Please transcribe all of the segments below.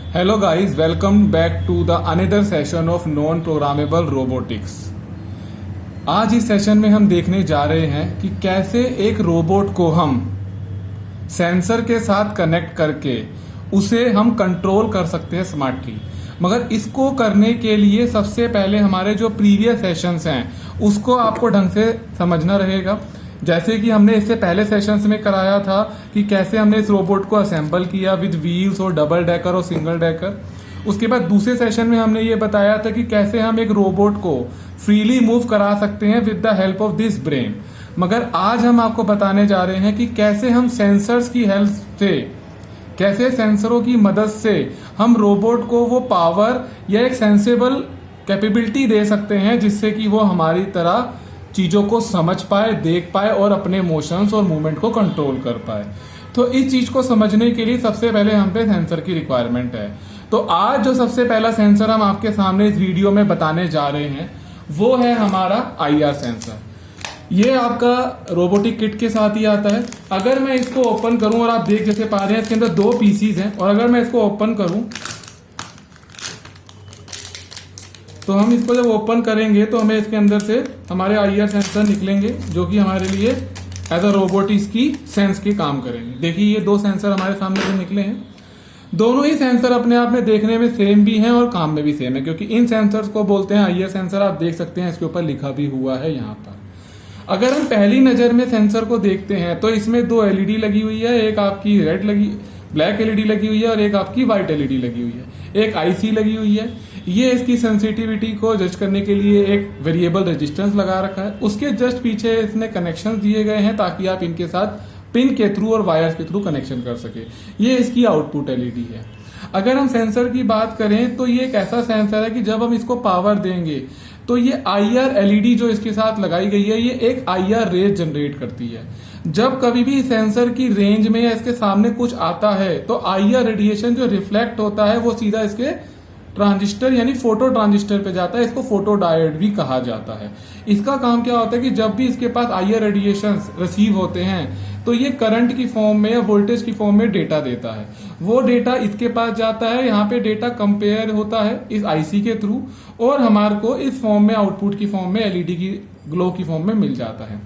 Hello guys, welcome back to the another session of non-programmable robotics। आज इस session में हम देखने जा रहे हैं कि कैसे एक रोबोट को हम सेंसर के साथ कनेक्ट करके उसे हम कंट्रोल कर सकते हैं स्मार्टली। मगर इसको करने के लिए सबसे पहले हमारे जो प्रीवियस सेशंस हैं उसको आपको ढंग से समझना रहेगा। जैसे कि हमने इससे पहले सेशंस में कराया था कि कैसे हमने इस रोबोट को असेंबल किया विद व्हील्स और डबल डेकर और सिंगल डेकर। उसके बाद दूसरे सेशन में हमने ये बताया था कि कैसे हम एक रोबोट को फ्रीली मूव करा सकते हैं with the help of this brain. मगर आज हम आपको बताने जा रहे हैं कि कैसे हम सेंसर्स की हेल्प से, कैसे सेंसरों की मदद से हम रोबोट को वो पावर या एक सेंसेबल कैपेबिलिटी दे सकते हैं जिससे कि वो हमारी तरह चीजों को समझ पाए, देख पाए और अपने मोशंस और मूवमेंट को कंट्रोल कर पाए। तो इस चीज को समझने के लिए सबसे पहले हम पे सेंसर की रिक्वायरमेंट है। तो आज जो सबसे पहला सेंसर हम आपके सामने इस वीडियो में बताने जा रहे हैं वो है हमारा IR सेंसर। ये आपका रोबोटिक किट के साथ ही आता है। अगर मैं इसको ओपन करूं और आप देख जैसे पा रहे हैं इसके अंदर 2 पीसीज हैं, और अगर मैं इसको ओपन करूं तो हम इसको जब ओपन करेंगे तो हमें इसके अंदर से हमारे IR सेंसर निकलेंगे जो कि हमारे लिए एज अ रोबोट इसकी सेंस के काम करेंगे। देखिए ये 2 सेंसर हमारे सामने से निकले हैं। दोनों ही सेंसर अपने आप में देखने में सेम भी हैं और काम में भी सेम है, क्योंकि इन सेंसर्स को बोलते हैं IR सेंसर। आप देख सकते हैं इसके ऊपर लिखा भी हुआ है यहाँ पर। अगर हम पहली नजर में सेंसर को देखते हैं तो इसमें 2 LED लगी हुई है, एक आपकी ब्लैक LED लगी हुई है और एक आपकी व्हाइट LED लगी हुई है, एक IC लगी हुई है। ये इसकी सेंसिटिविटी को जज करने के लिए एक वेरिएबल रेजिस्टेंस लगा रखा है। उसके जस्ट पीछे इसने कनेक्शन दिए गए हैं ताकि आप इनके साथ पिन के थ्रू और वायर्स के थ्रू कनेक्शन कर सके। ये इसकी आउटपुट LED है। अगर हम सेंसर की बात करें तो ये एक ऐसा सेंसर है कि जब हम इसको पावर देंगे तो ये IR LED जो इसके साथ लगाई गई है ये एक IR रेज जनरेट करती है। जब कभी भी सेंसर की रेंज में या इसके सामने कुछ आता है तो IR रेडिएशन जो रिफ्लेक्ट होता है वो सीधा इसके ट्रांजिस्टर यानी फोटो ट्रांजिस्टर पे जाता है। इसको फोटो डायोड भी कहा जाता है। इसका काम क्या होता है कि जब भी इसके पास IR रेडिएशंस रिसीव होते हैं तो ये करंट की फॉर्म में या वोल्टेज की फॉर्म में डेटा देता है। वो डेटा इसके पास जाता है, यहाँ पे डेटा कंपेयर होता है इस IC के थ्रू और हमारे को इस फॉर्म में आउटपुट की फॉर्म में LED की ग्लो की फॉर्म में मिल जाता है।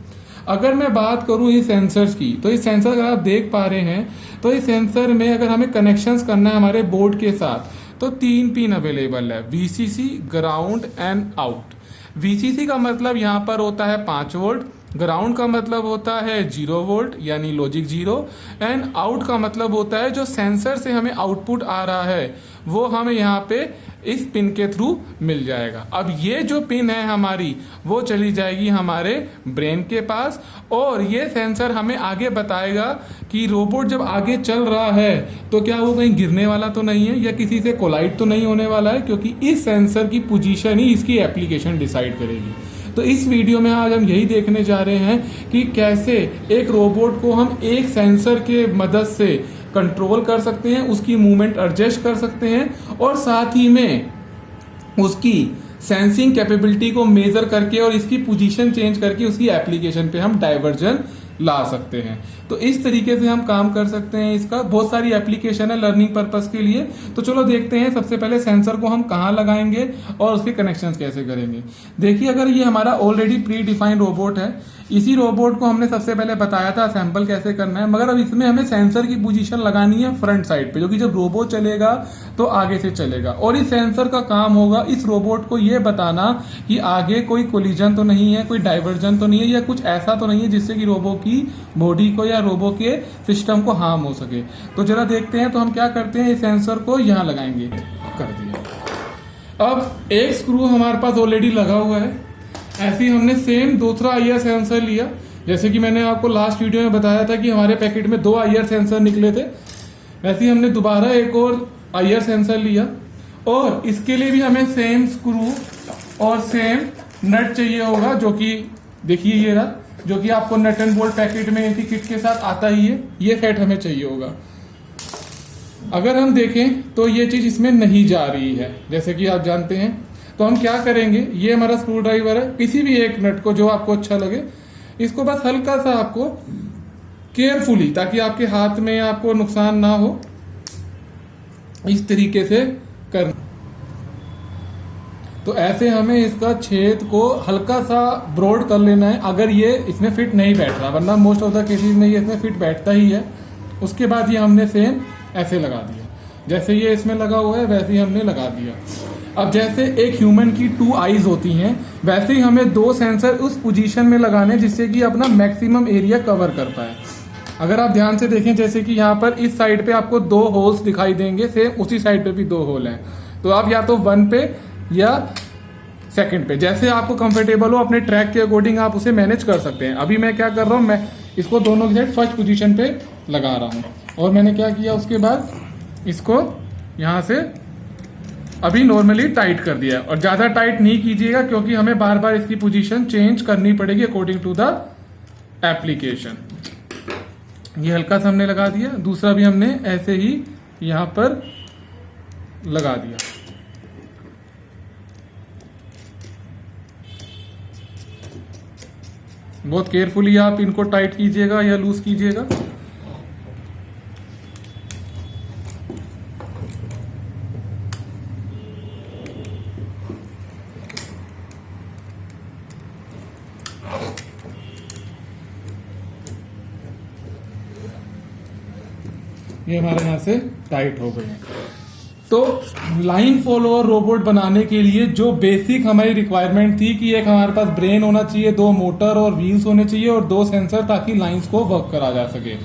अगर मैं बात करूं इस सेंसर्स की तो इस सेंसर अगर आप देख पा रहे हैं तो इस सेंसर में अगर हमें कनेक्शंस करना है हमारे बोर्ड के साथ तो 3 पिन अवेलेबल है, VCC, ground and out. VCC का मतलब यहाँ पर होता है 5 वोल्ट, ग्राउंड का मतलब होता है 0 वोल्ट यानी लॉजिक 0, एंड आउट का मतलब होता है जो सेंसर से हमें आउटपुट आ रहा है वो हमें यहाँ पे इस पिन के थ्रू मिल जाएगा। अब ये जो पिन है हमारी वो चली जाएगी हमारे ब्रेन के पास और ये सेंसर हमें आगे बताएगा कि रोबोट जब आगे चल रहा है तो क्या वो कहीं गिरने वाला तो नहीं है या किसी से कोलाइड तो नहीं होने वाला है, क्योंकि इस सेंसर की पोजीशन ही इसकी एप्लीकेशन डिसाइड करेगी। तो इस वीडियो में आज हम यही देखने जा रहे हैं कि कैसे एक रोबोट को हम एक सेंसर के मदद से कंट्रोल कर सकते हैं, उसकी मूवमेंट एडजस्ट कर सकते हैं और साथ ही में उसकी सेंसिंग कैपेबिलिटी को मेजर करके और इसकी पोजीशन चेंज करके उसकी एप्लीकेशन पे हम डाइवर्जन ला सकते हैं। तो इस तरीके से हम काम कर सकते हैं। इसका बहुत सारी एप्लीकेशन है लर्निंग पर्पस के लिए। तो चलो देखते हैं सबसे पहले सेंसर को हम कहाँ लगाएंगे और उसके कनेक्शंस कैसे करेंगे। देखिए अगर ये हमारा ऑलरेडी प्री डिफाइंड रोबोट है, इसी रोबोट को हमने सबसे पहले बताया था असेंबल कैसे करना है, मगर अब इसमें हमें सेंसर की पोजीशन लगानी है फ्रंट साइड पे, जो कि जब रोबोट चलेगा तो आगे से चलेगा और इस सेंसर का काम होगा इस रोबोट को ये बताना कि आगे कोई कोलिजन तो नहीं है, कोई डाइवर्जन तो नहीं है या कुछ ऐसा तो नहीं है जिससे कि रोबो की बॉडी को या रोबो के सिस्टम को हार्म हो सके। तो जरा देखते हैं। तो हम क्या करते हैं, इस सेंसर को यहाँ लगाएंगे, कर दिया। अब एक स्क्रू हमारे पास ऑलरेडी लगा हुआ है। ऐसे ही हमने सेम दूसरा IR सेंसर लिया, जैसे कि मैंने आपको लास्ट वीडियो में बताया था कि हमारे पैकेट में 2 IR सेंसर निकले थे। वैसे ही हमने दोबारा एक और IR सेंसर लिया और इसके लिए भी हमें सेम स्क्रू और सेम नट चाहिए होगा, जो कि देखिए ये रहा, जो कि आपको नट एंड बोल्ट पैकेट में इसी किट के साथ आता ही है। ये सेट हमें चाहिए होगा। अगर हम देखें तो ये चीज इसमें नहीं जा रही है जैसे कि आप जानते हैं। तो हम क्या करेंगे, ये हमारा स्क्रू ड्राइवर है, किसी भी एक नट को जो आपको अच्छा लगे इसको बस हल्का सा आपको केयरफुली, ताकि आपके हाथ में आपको नुकसान ना हो, इस तरीके से करना। तो ऐसे हमें इसका छेद को हल्का सा ब्रॉड कर लेना है, अगर ये इसमें फिट नहीं बैठ रहा, वरना मोस्ट ऑफ द केसेस में ये इसमें फिट बैठता ही है। उसके बाद ये हमने सेम ऐसे लगा दिया, जैसे ये इसमें लगा हुआ है वैसे ही हमने लगा दिया। अब जैसे एक ह्यूमन की 2 आईज होती हैं, वैसे ही हमें 2 सेंसर उस पोजीशन में लगाने जिससे कि अपना मैक्सिमम एरिया कवर कर पाए। अगर आप ध्यान से देखें, जैसे कि यहाँ पर इस साइड पे आपको 2 होल्स दिखाई देंगे, सेम उसी साइड पे भी 2 होल हैं। तो आप या तो 1 पे या सेकंड पे, जैसे आपको कंफर्टेबल हो अपने ट्रैक के अकॉर्डिंग आप उसे मैनेज कर सकते हैं। अभी मैं क्या कर रहा हूँ, मैं इसको दोनों की साइड फर्स्ट पोजीशन पे लगा रहा हूँ। और मैंने क्या किया, उसके बाद इसको यहाँ से अभी नॉर्मली टाइट कर दिया है। और ज्यादा टाइट नहीं कीजिएगा, क्योंकि हमें बार बार इसकी पोजीशन चेंज करनी पड़ेगी अकॉर्डिंग टू द एप्लीकेशन। ये हल्का सा हमने लगा दिया, दूसरा भी हमने ऐसे ही यहां पर लगा दिया। बहुत केयरफुली आप इनको टाइट कीजिएगा या लूज कीजिएगा। ये हमारे यहां से टाइट हो गए हैं। तो लाइन फॉलोअर रोबोट बनाने के लिए जो बेसिक हमारी रिक्वायरमेंट थी कि एक हमारे पास ब्रेन होना चाहिए, 2 मोटर और व्हील्स होने चाहिए और 2 सेंसर, ताकि लाइंस को वर्क करा जा सके,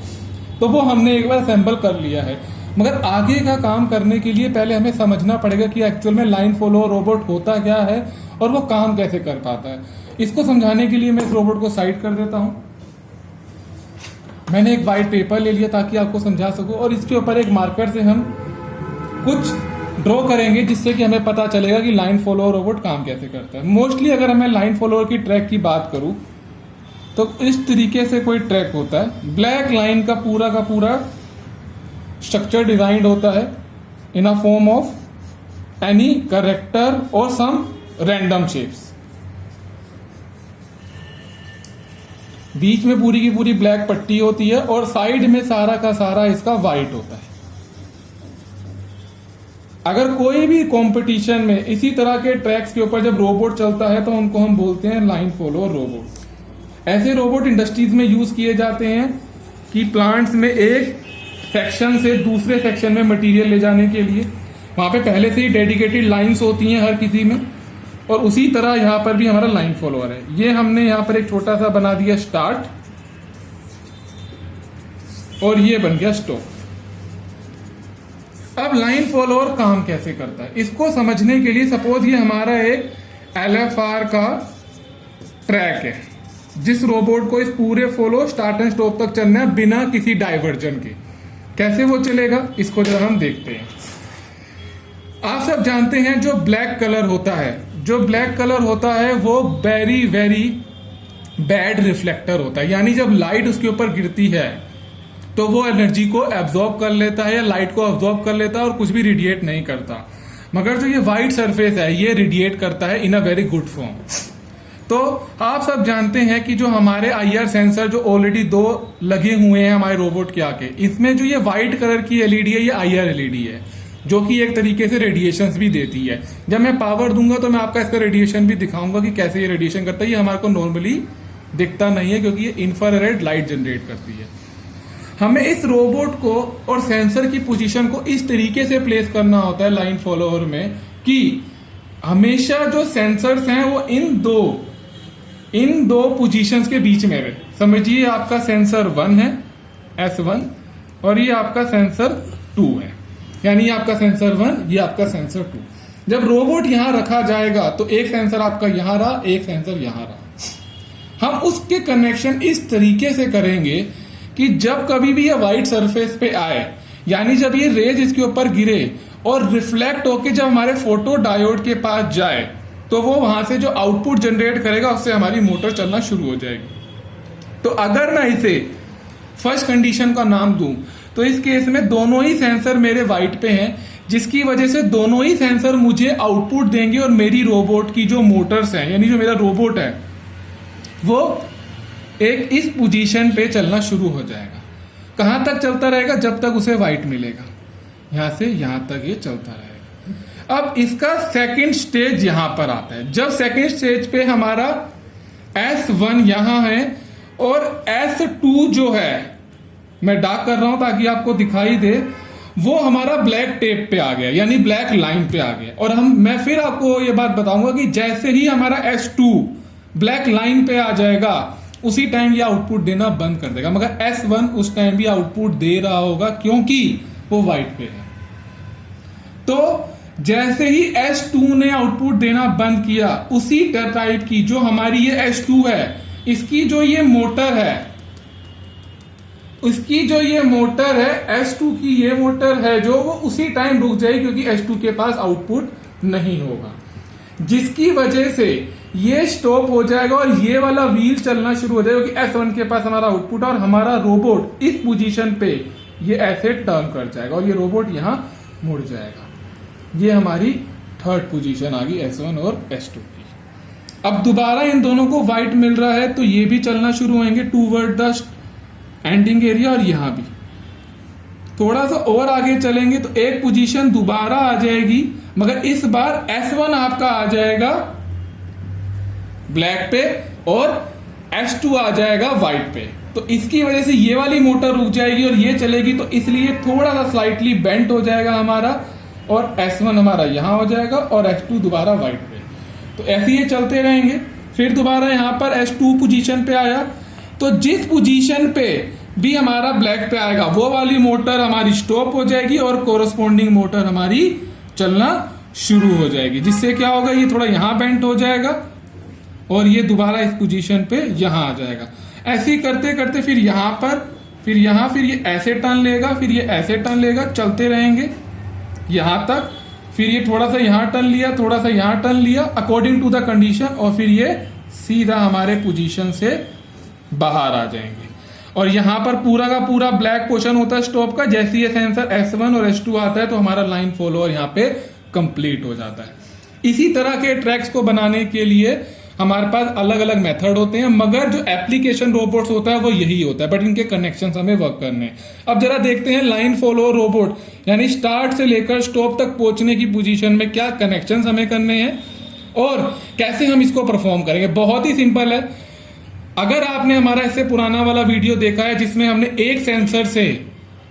तो वो हमने एक बार असेंबल कर लिया है। मगर आगे का काम करने के लिए पहले हमें समझना पड़ेगा कि एक्चुअल में लाइन फॉलोअर रोबोट होता क्या है और वो काम कैसे कर पाता है। इसको समझाने के लिए मैं इस रोबोट को साइड कर देता हूं। मैंने एक वाइट पेपर ले लिया ताकि आपको समझा सकूं, और इसके ऊपर एक मार्कर से हम कुछ ड्रॉ करेंगे जिससे कि हमें पता चलेगा कि लाइन फॉलोअर रोबोट काम कैसे करता है। मोस्टली अगर मैं लाइन फॉलोअर की ट्रैक की बात करूं तो इस तरीके से कोई ट्रैक होता है। ब्लैक लाइन का पूरा स्ट्रक्चर डिजाइंड होता है in a form of any character और सम रैंडम शेप्स। बीच में पूरी की पूरी ब्लैक पट्टी होती है और साइड में सारा का सारा इसका व्हाइट होता है। अगर कोई भी कंपटीशन में इसी तरह के ट्रैक्स के ऊपर जब रोबोट चलता है तो उनको हम बोलते हैं लाइन फॉलोअर रोबोट। ऐसे रोबोट इंडस्ट्रीज में यूज किए जाते हैं कि प्लांट्स में एक सेक्शन से दूसरे सेक्शन में मटेरियल ले जाने के लिए वहां पे पहले से ही डेडिकेटेड लाइंस होती हैं हर किसी में, और उसी तरह यहां पर भी हमारा लाइन फॉलोअर है। ये हमने यहां पर एक छोटा सा बना दिया स्टार्ट, और ये बन गया स्टॉप। अब लाइन फॉलोअर काम कैसे करता है इसको समझने के लिए सपोज ये हमारा एक LFR का ट्रैक है, जिस रोबोट को इस पूरे फॉलो स्टार्ट एंड स्टॉप तक चलना है बिना किसी डाइवर्जन के। कैसे वो चलेगा इसको जरा हम देखते हैं। आप सब जानते हैं जो ब्लैक कलर होता है वो वेरी वेरी बैड रिफ्लेक्टर होता है। यानी जब लाइट उसके ऊपर गिरती है तो वो एनर्जी को एब्जॉर्ब कर लेता है या लाइट को एब्जॉर्ब कर लेता है और कुछ भी रेडिएट नहीं करता। मगर जो ये व्हाइट सरफेस है ये रेडिएट करता है in a very good form. तो आप सब जानते हैं कि जो हमारे IR सेंसर जो ऑलरेडी 2 लगे हुए हैं हमारे रोबोट के आगे, इसमें जो ये व्हाइट कलर की LED है ये IR LED है, जो कि एक तरीके से रेडिएशंस भी देती है। जब मैं पावर दूंगा तो मैं आपका इसका रेडिएशन भी दिखाऊंगा कि कैसे ये रेडिएशन करता है। ये हमारे को नॉर्मली दिखता नहीं है क्योंकि ये इंफ्रारेड लाइट जनरेट करती है। हमें इस रोबोट को और सेंसर की पोजीशन को इस तरीके से प्लेस करना होता है लाइन फॉलोअर में कि हमेशा जो सेंसर्स हैं वो इन दो पोजीशंस के बीच में रहे। समझिए आपका सेंसर 1 है S1 और ये आपका सेंसर 2 है, यानी ये आपका सेंसर 1 ये आपका सेंसर 2। जब रोबोट यहां रखा जाएगा तो एक सेंसर आपका यहां रहा, एक सेंसर यहां रहा। हम उसके कनेक्शन इस तरीके से करेंगे कि जब कभी भी ये व्हाइट सरफेस पे आए, यानी जब ये रेज इसके ऊपर गिरे और रिफ्लेक्ट होके जब हमारे फोटो डायोड के पास जाए तो वो वहां से जो आउटपुट जनरेट करेगा उससे हमारी मोटर चलना शुरू हो जाएगी। तो अगर मैं इसे फर्स्ट कंडीशन का नाम दूं तो इस केस में दोनों ही सेंसर मेरे व्हाइट पे हैं, जिसकी वजह से दोनों ही सेंसर मुझे आउटपुट देंगे और मेरी रोबोट की जो मोटर्स हैं, यानी जो मेरा रोबोट है वो एक इस पोजीशन पे चलना शुरू हो जाएगा। कहां तक चलता रहेगा? जब तक उसे व्हाइट मिलेगा। यहां से यहां तक ये चलता रहेगा। अब इसका सेकंड स्टेज यहां पर आता है। जब सेकंड स्टेज पे हमारा S1 यहां है और S2 जो है, मैं डार्क कर रहा हूं ताकि आपको दिखाई दे, वो हमारा ब्लैक टेप पे आ गया, यानी ब्लैक लाइन पे आ गया। और मैं फिर आपको ये बात बताऊंगा कि जैसे ही हमारा S2 ब्लैक लाइन पे आ जाएगा उसी टाइम ये आउटपुट देना बंद कर देगा, मगर S1 उस टाइम भी आउटपुट दे रहा होगा क्योंकि वो व्हाइट पे है। तो जैसे ही S2 ने आउटपुट देना बंद किया, उसी टाइप की जो हमारी ये S2 है, इसकी जो ये मोटर है, उसकी जो ये मोटर है S2 की, ये मोटर है जो वो उसी टाइम रुक जाएगी क्योंकि S2 के पास आउटपुट नहीं होगा, जिसकी वजह से ये स्टॉप हो जाएगा और ये वाला व्हील चलना शुरू हो जाएगा क्योंकि S1 के पास हमारा आउटपुट और हमारा रोबोट इस पोजीशन पे ये ऐसे टर्न कर जाएगा और ये रोबोट यहां मुड़ जाएगा। ये हमारी थर्ड पोजीशन आ गई S1 और S2 की। अब दोबारा इन दोनों को व्हाइट मिल रहा है तो ये भी चलना शुरू होंगे टूवर्ड द एंडिंग एरिया, और यहां भी थोड़ा सा और आगे चलेंगे तो एक पोजीशन दोबारा आ जाएगी, मगर इस बार S1 आपका आ जाएगा ब्लैक पे और S2 आ जाएगा व्हाइट पे। तो इसकी वजह से ये वाली मोटर रुक जाएगी और ये चलेगी, तो इसलिए थोड़ा सा स्लाइटली बेंट हो जाएगा हमारा और S1 हमारा यहां हो जाएगा और S2 दोबारा व्हाइट पे। तो ऐसे ये चलते रहेंगे। फिर दोबारा यहां पर S2 पोजीशन पे आया, तो जिस पोजीशन पे भी हमारा ब्लैक पे आएगा वो वाली मोटर हमारी स्टॉप हो जाएगी और कोरस्पॉन्डिंग मोटर हमारी चलना शुरू हो जाएगी, जिससे क्या होगा, ये थोड़ा यहां बेंट हो जाएगा और ये दोबारा इस पोजीशन पे यहां आ जाएगा। ऐसे ही करते करते फिर यहां पर, फिर यहां, फिर ये ऐसे टर्न लेगा, फिर ये ऐसे टर्न लेगा, चलते रहेंगे यहां तक। फिर ये थोड़ा सा यहां टर्न लिया, थोड़ा सा यहां टर्न लिया अकॉर्डिंग टू द कंडीशन, और फिर ये सीधा हमारे पोजीशन से बाहर आ जाएंगे। और यहां पर पूरा का पूरा ब्लैक पोर्शन होता है स्टॉप का। जैसे ये सेंसर S1 और S2 आता है तो हमारा लाइन फॉलोअर यहां पे कंप्लीट हो जाता है। इसी तरह के ट्रैक्स को बनाने के लिए हमारे पास अलग अलग मेथड होते हैं, मगर जो एप्लीकेशन रोबोट्स होता है वो यही होता है, बट इनके कनेक्शन हमें वर्क करने हैं। अब जरा देखते हैं लाइन फॉलोअर रोबोट, यानी स्टार्ट से लेकर स्टॉप तक पहुंचने की पोजीशन में क्या कनेक्शन हमें करने हैं और कैसे हम इसको परफॉर्म करेंगे। बहुत ही सिंपल है। अगर आपने हमारा इससे पुराना वाला वीडियो देखा है जिसमें हमने एक सेंसर से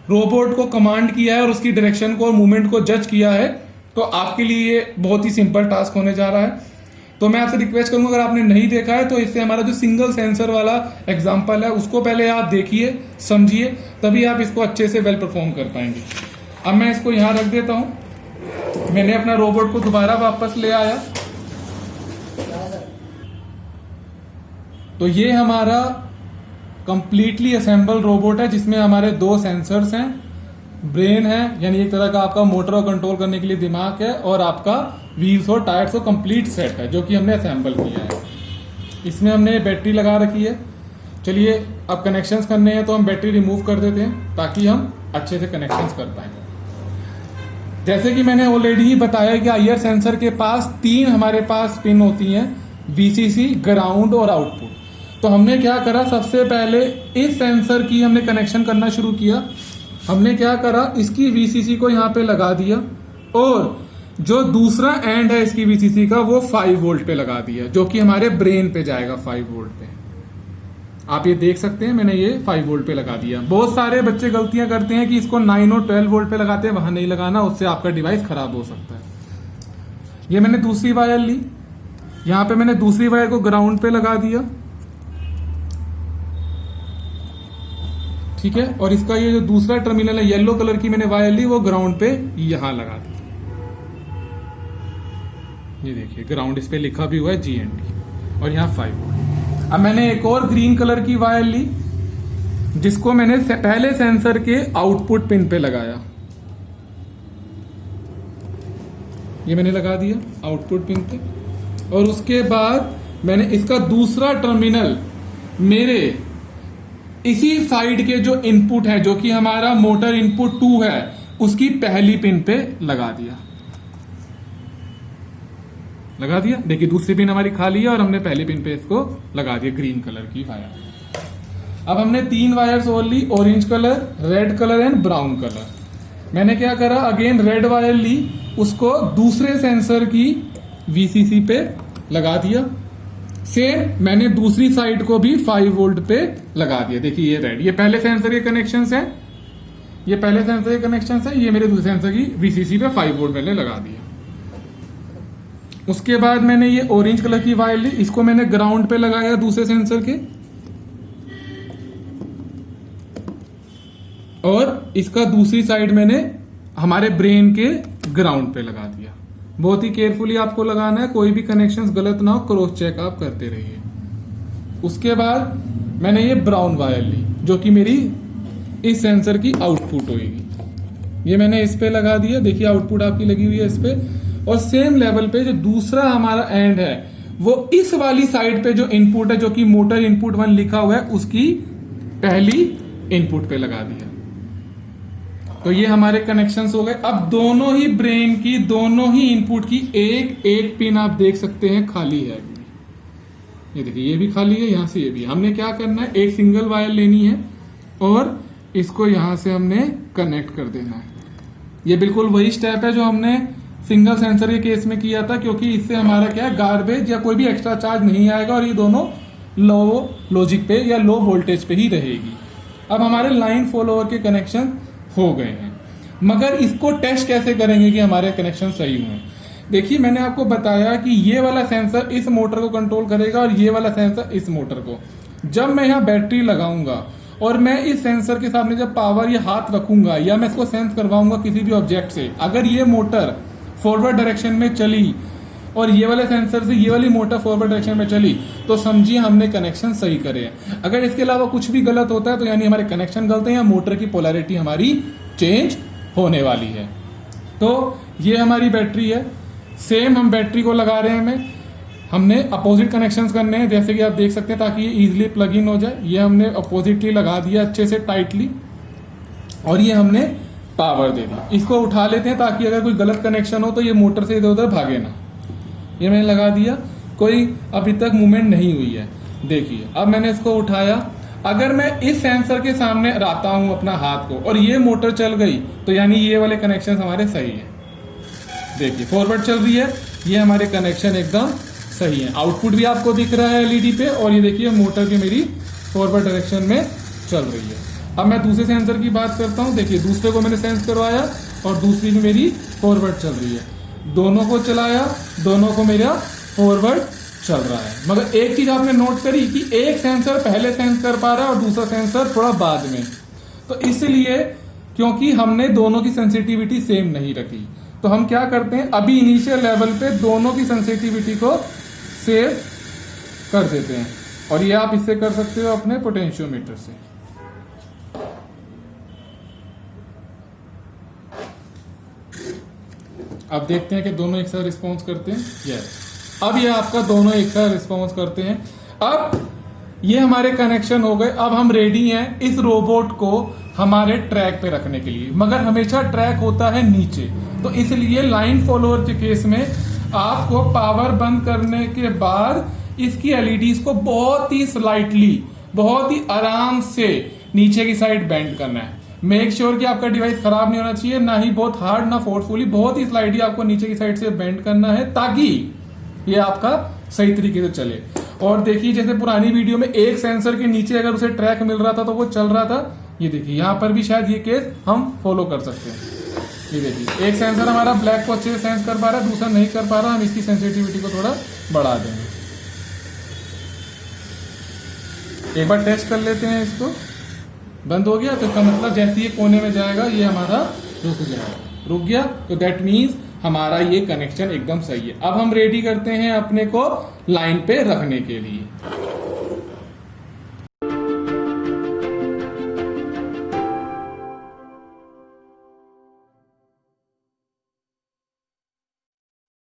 रोबोट को कमांड किया है और उसकी डायरेक्शन को और मूवमेंट को जज किया है, तो आपके लिए बहुत ही सिंपल टास्क होने जा रहा है। तो मैं आपसे रिक्वेस्ट करूंगा, अगर आपने नहीं देखा है तो इससे हमारा जो सिंगल सेंसर वाला एग्जांपल है उसको पहले आप देखिए, समझिए, तभी आप इसको अच्छे से वेल परफॉर्म कर पाएंगे। अब मैं इसको यहां रख देता हूं। मैंने अपना रोबोट को दोबारा वापस ले आया। तो ये हमारा कंप्लीटली असेंबल रोबोट है जिसमें हमारे दो सेंसर्स हैं, ब्रेन है यानी एक तरह का आपका मोटर को कंट्रोल करने के लिए दिमाग है, और आपका व्हील्स और टायर्स को कंप्लीट सेट है जो कि हमने असेंबल किया है। इसमें हमने बैटरी लगा रखी है। चलिए अब कनेक्शंस करने हैं तो हम बैटरी रिमूव कर देते हैं ताकि हम अच्छे से कनेक्शंस कर पाएंगे। जैसे कि मैंने ऑलरेडी ही बताया कि आईआर सेंसर के पास तीन हमारे पास पिन होती हैं, VCC, ग्राउंड और आउटपुट। तो हमने क्या करा, सबसे पहले इस सेंसर की हमने कनेक्शन करना शुरू किया। हमने क्या करा, इसकी VCC को यहाँ पे लगा दिया और जो दूसरा एंड है इसकी VCC का वो 5 वोल्ट पे लगा दिया, जो कि हमारे ब्रेन पे जाएगा 5 वोल्ट पे। आप ये देख सकते हैं मैंने ये 5 वोल्ट पे लगा दिया। बहुत सारे बच्चे गलतियां करते हैं कि इसको 9 और 12 वोल्ट पे लगाते हैं, वहां नहीं लगाना, उससे आपका डिवाइस खराब हो सकता है। ये मैंने दूसरी वायर ली, यहां पे मैंने दूसरी वायर को ग्राउंड पे लगा दिया, ठीक है। और इसका ये जो दूसरा टर्मिनल है येलो कलर की मैंने वायर ली, वो ग्राउंड पे यहां लगा दी। ये देखिए ग्राउंड इस पे लिखा भी हुआ है GND और यहाँ 5 वोल्ट। अब मैंने एक और ग्रीन कलर की वायर ली जिसको मैंने पहले सेंसर के आउटपुट पिन पे लगाया। ये मैंने लगा दिया आउटपुट पिन पे, और उसके बाद मैंने इसका दूसरा टर्मिनल मेरे इसी साइड के जो इनपुट है, जो कि हमारा मोटर इनपुट 2 है, उसकी पहली पिन पे लगा दिया। देखिए दूसरी पिन हमारी खाली है और हमने पहली पिन पे इसको लगा दिया ग्रीन कलर की वायर। अब हमने 3 वायर्स और ली, orange colour, red colour and brown colour. मैंने क्या करा, अगेन रेड वायर ली, उसको दूसरे सेंसर की वीसीसी पे लगा दिया। सेम मैंने दूसरी साइड को भी 5 वोल्ट पे लगा दिया। देखिए ये रेड, ये पहले सेंसर के कनेक्शंस हैं, ये पहले सेंसर के कनेक्शंस हैं, ये मेरे दूसरे सेंसर की वीसीसी पे 5 वोल्ट मैंने लगा दिया। उसके बाद मैंने ये ऑरेंज कलर की वायर ली, इसको मैंने ग्राउंड पे लगाया दूसरे सेंसर के, और इसका दूसरी साइड मैंने हमारे ब्रेन के ग्राउंड पे लगा दिया। बहुत ही केयरफुली आपको लगाना है, कोई भी कनेक्शंस गलत ना हो, क्रॉस चेक आप करते रहिए। उसके बाद मैंने ये ब्राउन वायर ली जो कि मेरी इस सेंसर की आउटपुट होगी, ये मैंने इस पे लगा दिया। देखिए आउटपुट आपकी लगी हुई है इस पे, और सेम लेवल पे जो दूसरा हमारा एंड है वो इस वाली साइड पे जो इनपुट है, जो कि मोटर इनपुट 1 लिखा हुआ है, उसकी पहली इनपुट पे लगा दिया। तो ये हमारे कनेक्शंस हो गए। अब दोनों ही ब्रेन की, दोनों ही इनपुट की एक एक पिन आप देख सकते हैं खाली है। ये देखिए ये भी खाली है, यहां से ये भी। हमने क्या करना है, एक सिंगल वायर लेनी है और इसको यहां से हमने कनेक्ट कर देना है। ये बिल्कुल वही स्टेप है जो हमने सिंगल सेंसर के केस में किया था, क्योंकि इससे हमारा क्या है, गार्बेज या कोई भी एक्स्ट्रा चार्ज नहीं आएगा और ये दोनों लो लॉजिक पे या लो वोल्टेज पे ही रहेगी। अब हमारे लाइन फॉलोअर के कनेक्शन हो गए हैं, मगर इसको टेस्ट कैसे करेंगे कि हमारे कनेक्शन सही हुए। देखिए मैंने आपको बताया कि ये वाला सेंसर इस मोटर को कंट्रोल करेगा और ये वाला सेंसर इस मोटर को। जब मैं यहाँ बैटरी लगाऊंगा और मैं इस सेंसर के सामने जब पावर या हाथ रखूंगा या मैं इसको सेंस करवाऊंगा किसी भी ऑब्जेक्ट से, अगर ये मोटर फॉरवर्ड डायरेक्शन में चली और ये वाले सेंसर से ये वाली मोटर फॉरवर्ड डायरेक्शन में चली, तो समझिए हमने कनेक्शन सही करे हैं। अगर इसके अलावा कुछ भी गलत होता है तो यानी हमारे कनेक्शन गलत है या मोटर की पोलैरिटी हमारी चेंज होने वाली है। तो ये हमारी बैटरी है, सेम हम बैटरी को लगा रहे हैं, हमने अपोजिट कनेक्शंस करने हैं, जैसे कि आप देख सकते हैं, ताकि ये इजीली प्लग इन हो जाए। ये हमने अपोजिटली लगा दिया अच्छे से टाइटली, और ये हमने पावर दे दी। इसको उठा लेते हैं ताकि अगर कोई गलत कनेक्शन हो तो ये मोटर से इधर उधर भागे ना। ये मैंने लगा दिया, कोई अभी तक मूवमेंट नहीं हुई है। देखिए अब मैंने इसको उठाया, अगर मैं इस सेंसर के सामने लाता हूं अपना हाथ को और ये मोटर चल गई तो यानी ये वाले कनेक्शन हमारे सही हैं। देखिए फॉरवर्ड चल रही है, ये हमारे कनेक्शन एकदम सही है। आउटपुट भी आपको दिख रहा है एलईडी पे, और ये देखिए मोटर भी मेरी फॉरवर्ड डायरेक्शन में चल रही है। अब मैं दूसरे सेंसर की बात करता हूं। देखिए दूसरे को मैंने सेंस करवाया और दूसरी भी मेरी फॉरवर्ड चल रही है। दोनों को चलाया, दोनों को मेरा फॉरवर्ड चल रहा है। मगर एक चीज आपने नोट करी कि एक सेंसर पहले सेंस कर पा रहा है और दूसरा सेंसर थोड़ा बाद में। तो इसलिए क्योंकि हमने दोनों की सेंसिटिविटी सेम नहीं रखी, तो हम क्या करते हैं, अभी इनिशियल लेवल पे दोनों की सेंसिटिविटी को सेव कर देते हैं। और ये आप इससे कर सकते हो अपने पोटेंशियोमीटर से। अब देखते हैं कि दोनों एक साथ रिस्पॉन्स करते हैं। यस, अब ये आपका दोनों एक साथ रिस्पॉन्स करते हैं। अब ये हमारे कनेक्शन हो गए। अब हम रेडी हैं इस रोबोट को हमारे ट्रैक पे रखने के लिए, मगर हमेशा ट्रैक होता है नीचे। तो इसलिए लाइन फॉलोअर के केस में आपको पावर बंद करने के बाद इसकी एलईडीज को बहुत ही स्लाइटली, बहुत ही आराम से नीचे की साइड बेंड करना है। मेक श्योर कि आपका डिवाइस खराब नहीं होना चाहिए, ना ही बहुत हार्ड ना फोर्सफुली, बहुत ही स्लाइटली आपको नीचे की साइड से बेंड करना है ताकि ये आपका सही तरीके से चले। और देखिए जैसे पुरानी वीडियो में एक सेंसर के नीचे अगर उसे ट्रैक मिल रहा था तो वो चल रहा था। ये देखिए यहाँ पर भी शायद ये केस हम फॉलो कर सकते हैं। ये देखिए एक सेंसर हमारा ब्लैक को अच्छे से सेंस कर पा रहा है, दूसरा नहीं कर पा रहा। हम इसकी सेंसिटिविटी को थोड़ा बढ़ा देंगे। एक बार टेस्ट कर लेते हैं। इसको बंद हो गया तो इसका मतलब जैसे ये कोने में जाएगा ये हमारा रुक जाएगा। रुक गया तो दैट मीन्स हमारा ये कनेक्शन एकदम सही है। अब हम रेडी करते हैं अपने को लाइन पे रखने के लिए।